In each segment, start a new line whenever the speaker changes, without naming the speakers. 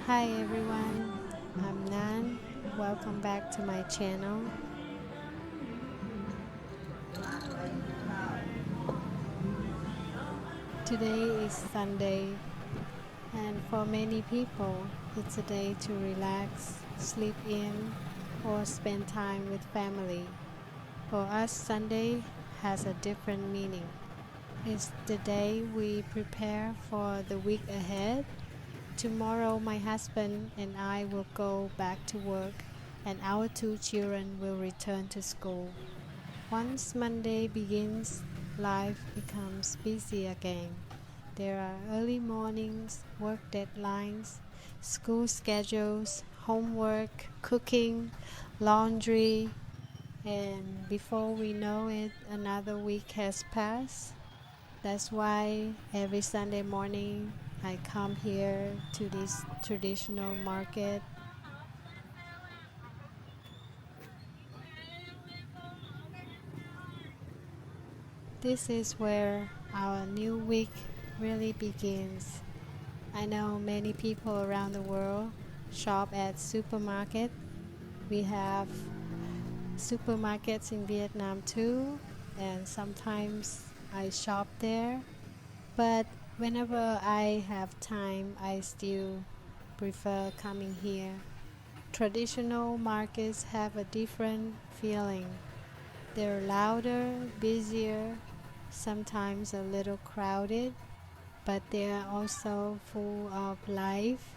Hi everyone, I'm Nan. Welcome back to my channel. Today is Sunday, and for many people, it's a day to relax, sleep in, or spend time with family. For us, Sunday has a different meaning. It's the day we prepare for the week ahead. Tomorrow, my husband and I will go back to work, and our two children will return to school. Once Monday begins, life becomes busy again. There are early mornings, work deadlines, school schedules, homework, cooking, laundry, and before we know it, another week has passed. That's why every Sunday morning I come here to this traditional market. This is where our new week really begins. I know many people around the world shop at supermarket. We have supermarkets in Vietnam too, and sometimes I shop there. But whenever I have time, I still prefer coming here. Traditional markets have a different feeling. They're louder, busier, sometimes a little crowded, but they are also full of life.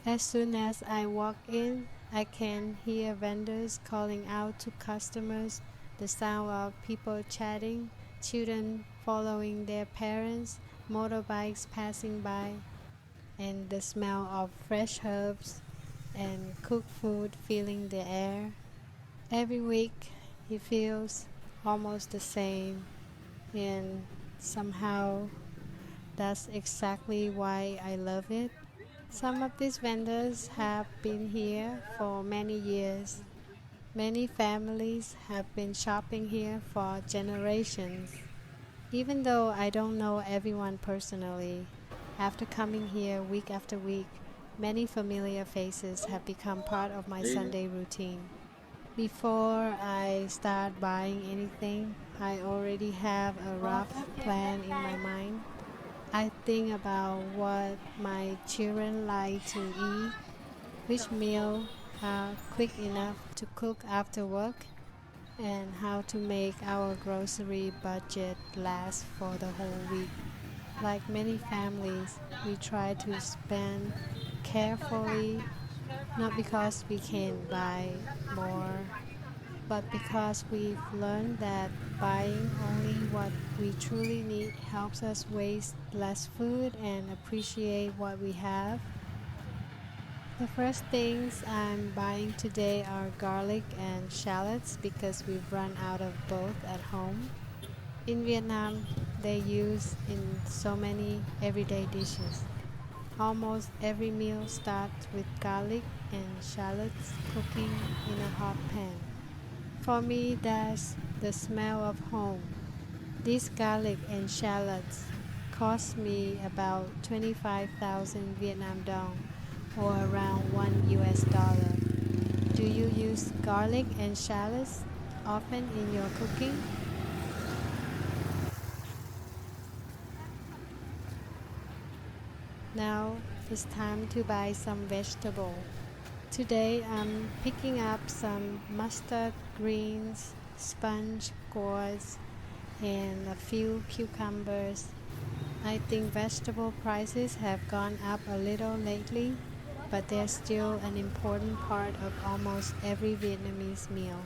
As soon as I walk in, I can hear vendors calling out to customers, the sound of people chatting, children following their parents, motorbikes passing by, and the smell of fresh herbs and cooked food filling the air. Every week it feels almost the same, and somehow that's exactly why I love it. Some of these vendors have been here for many years. Many families have been shopping here for generations. Even though I don't know everyone personally, after coming here week after week, many familiar faces have become part of my Sunday routine. Before I start buying anything, I already have a rough plan in my mind. I think about what my children like to eat, which meal are quick enough to cook after work, and how to make our grocery budget last for the whole week. Like many families, we try to spend carefully, not because we can buy more, but because we've learned that buying only what we truly need helps us waste less food and appreciate what we have. The first things I'm buying today are garlic and shallots because we've run out of both at home. In Vietnam, they use in so many everyday dishes. Almost every meal starts with garlic and shallots cooking in a hot pan. For me, that's the smell of home. These garlic and shallots cost me about 25,000 Vietnam dong or around 1 US dollar. Do you use garlic and shallots often in your cooking? Now it's time to buy some vegetable. Today I'm picking up some mustard greens, sponge gourds, and a few cucumbers. I think vegetable prices have gone up a little lately, but they're still an important part of almost every Vietnamese meal.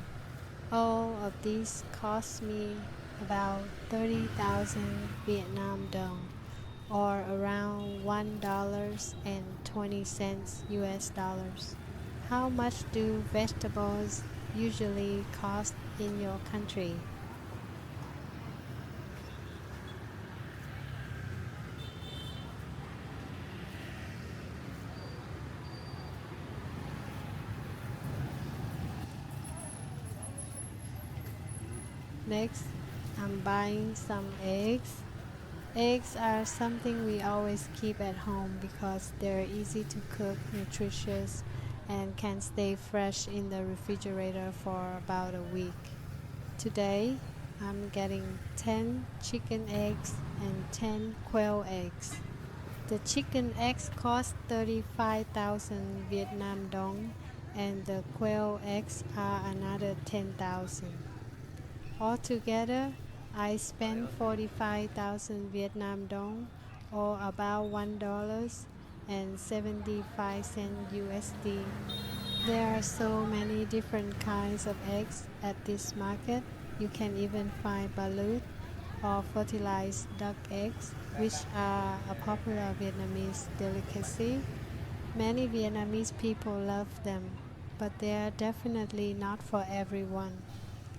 All of these cost me about 30,000 Vietnam dong, or around $1.20 US dollars. How much do vegetables usually cost in your country? Next, I'm buying some eggs. Eggs are something we always keep at home because they're easy to cook, nutritious, and can stay fresh in the refrigerator for about a week. Today, I'm getting 10 chicken eggs and 10 quail eggs. The chicken eggs cost 35,000 Vietnam dong and the quail eggs are another 10,000. Altogether, I spent 45,000 Vietnam dong or about $1.75 USD. There are so many different kinds of eggs at this market. You can even find balut or fertilized duck eggs, which are a popular Vietnamese delicacy. Many Vietnamese people love them, but they are definitely not for everyone.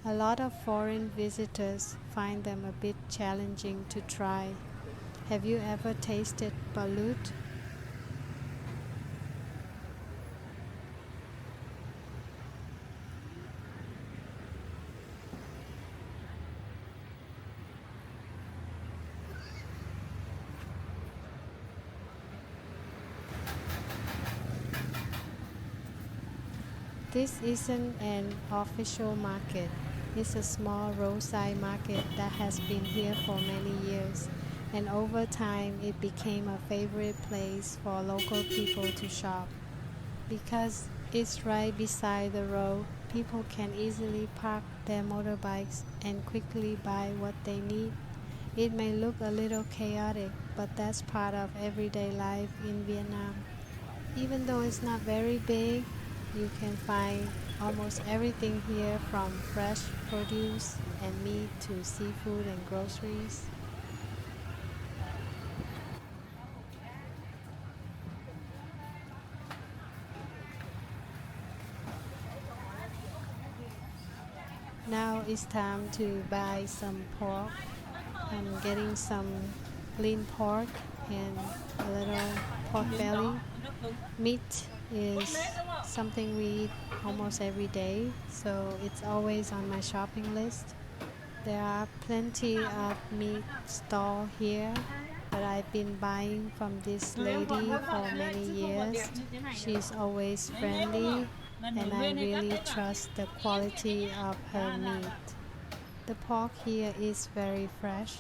A lot of foreign visitors find them a bit challenging to try. Have you ever tasted balut? This isn't an official market. It's a small roadside market that has been here for many years, and over time it became a favorite place for local people to shop. Because it's right beside the road, people can easily park their motorbikes and quickly buy what they need. It may look a little chaotic, but that's part of everyday life in Vietnam. Even though it's not very big, you can find almost everything here from fresh produce and meat to seafood and groceries. Now it's time to buy some pork. I'm getting some lean pork and a little pork belly. Meat is something we eat almost every day, so it's always on my shopping list. There are plenty of meat stall here, but I've been buying from this lady for many years. She's always friendly and I really trust the quality of her meat. The pork here is very fresh.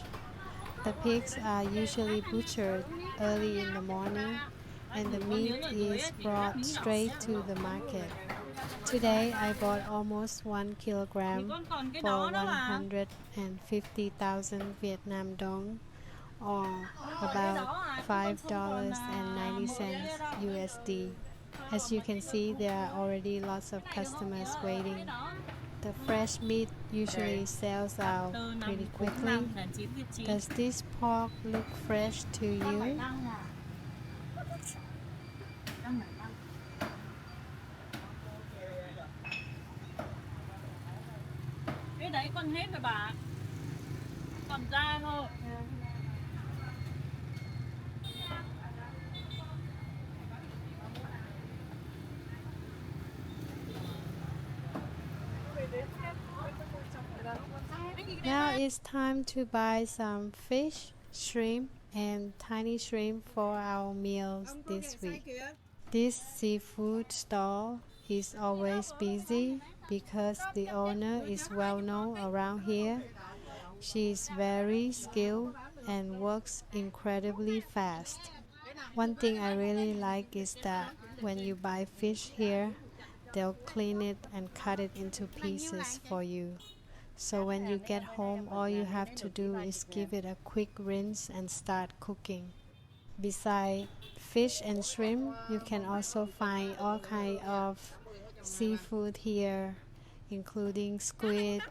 The pigs are usually butchered early in the morning and the meat is brought straight to the market. Today I bought almost 1 kilogram for 150,000 Vietnam dong or about $5.90 USD. As you can see, there are already lots of customers waiting. The fresh meat usually sells out pretty quickly. Does this pork look fresh to you?
Cái đấy con hết rồi bà. Còn da thôi.
Now it's time to buy some fish, shrimp, and tiny shrimp for our meals this week. This seafood stall is always busy because the owner is well known around here. She is very skilled and works incredibly fast. One thing I really like is that when you buy fish here, they'll clean it and cut it into pieces for you. So when you get home, all you have to do is give it a quick rinse and start cooking. Besides fish and shrimp, you can also find all kinds of seafood here, including squid,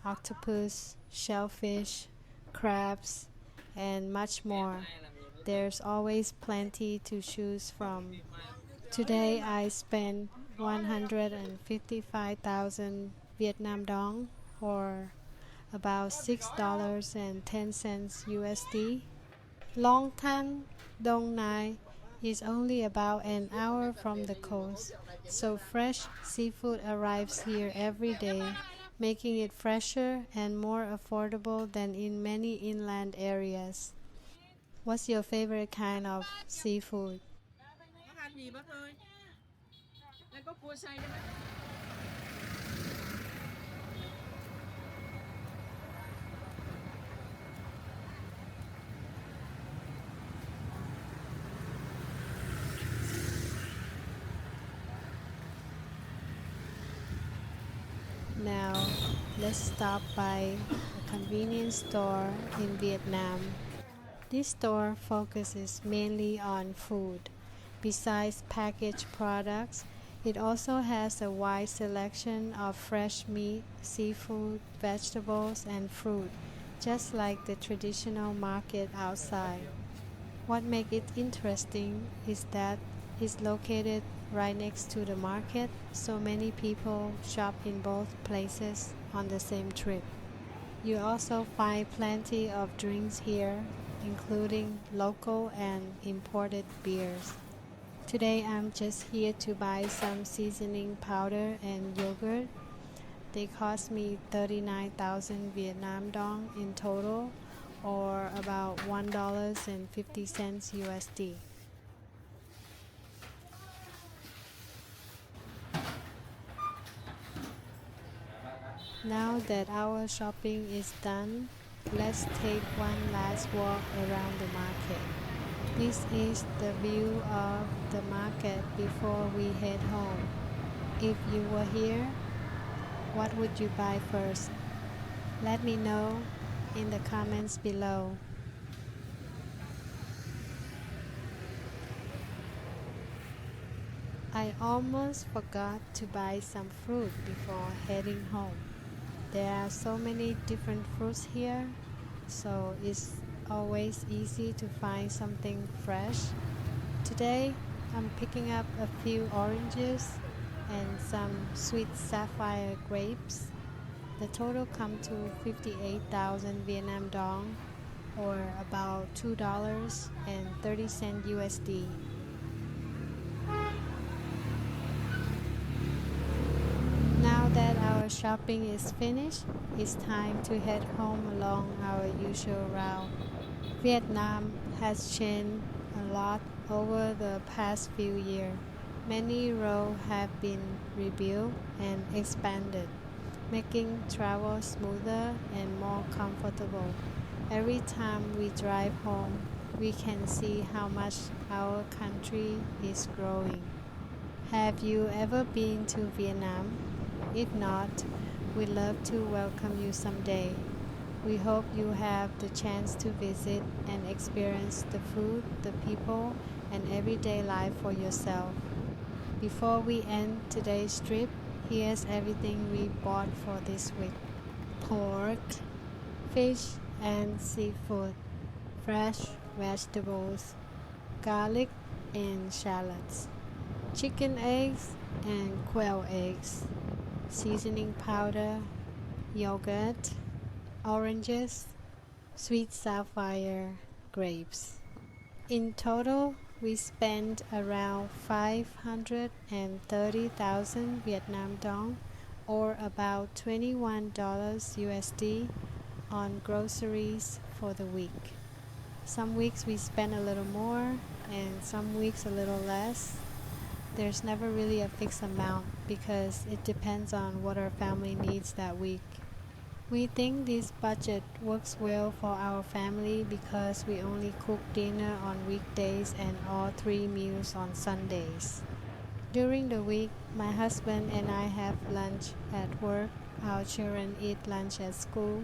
octopus, shellfish, crabs, and much more. There's always plenty to choose from. Today I spent 155,000 Vietnam dong or about $6.10 USD. Long Tan Dong Nai is only about an hour from the coast, so fresh seafood arrives here every day, making it fresher and more affordable than in many inland areas. What's your favorite kind of seafood?
Có ăn gì bác ơi? Đây có cua xay đấy bác.
Now, let's stop by a convenience store in Vietnam. This store focuses mainly on food. Besides packaged products, it also has a wide selection of fresh meat, seafood, vegetables, and fruit, just like the traditional market outside. What makes it interesting is that it's located right next to the market, so many people shop in both places on the same trip. You also find plenty of drinks here, including local and imported beers. Today I'm just here to buy some seasoning powder and yogurt. They cost me 39,000 Vietnam dong in total, or about $1.50 USD. Now that our shopping is done, let's take one last walk around the market. This is the view of the market before we head home. If you were here, what would you buy first? Let me know in the comments below. I almost forgot to buy some fruit before heading home. There are so many different fruits here, so it's always easy to find something fresh. Today, I'm picking up a few oranges and some sweet sapphire grapes. The total comes to 58,000 Vietnam dong, or about $2.30 USD. Now that our shopping is finished, it's time to head home along our usual route. Vietnam has changed a lot over the past few years. Many roads have been rebuilt and expanded, making travel smoother and more comfortable. Every time we drive home, we can see how much our country is growing. Have you ever been to Vietnam? If not, we'd love to welcome you someday. We hope you have the chance to visit and experience the food, the people, and everyday life for yourself. Before we end today's trip, here's everything we bought for this week: pork, fish and seafood, fresh vegetables, garlic and shallots, chicken eggs and quail eggs, seasoning powder, yogurt, oranges, sweet sapphire grapes. In total, we spent around 530,000 Vietnam dong, or about $21 USD, on groceries for the week. Some weeks we spend a little more and some weeks a little less. There's never really a fixed amount because it depends on what our family needs that week. We think this budget works well for our family because we only cook dinner on weekdays and all 3 meals on Sundays. During the week, my husband and I have lunch at work, our children eat lunch at school,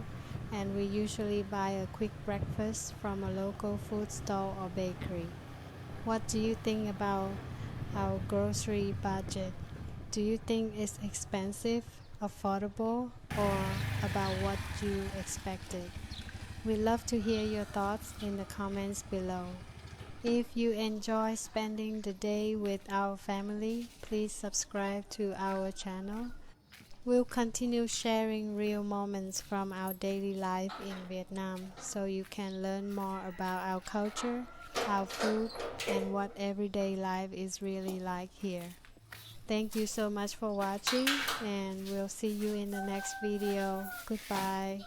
and we usually buy a quick breakfast from a local food stall or bakery. What do you think about our grocery budget? Do you think it's expensive, affordable, or about what you expected? We'd love to hear your thoughts in the comments below. If you enjoy spending the day with our family, please subscribe to our channel. We'll continue sharing real moments from our daily life in Vietnam so you can learn more about our culture, our food, and what everyday life is really like here. Thank you so much for watching, and we'll see you in the next video. Goodbye.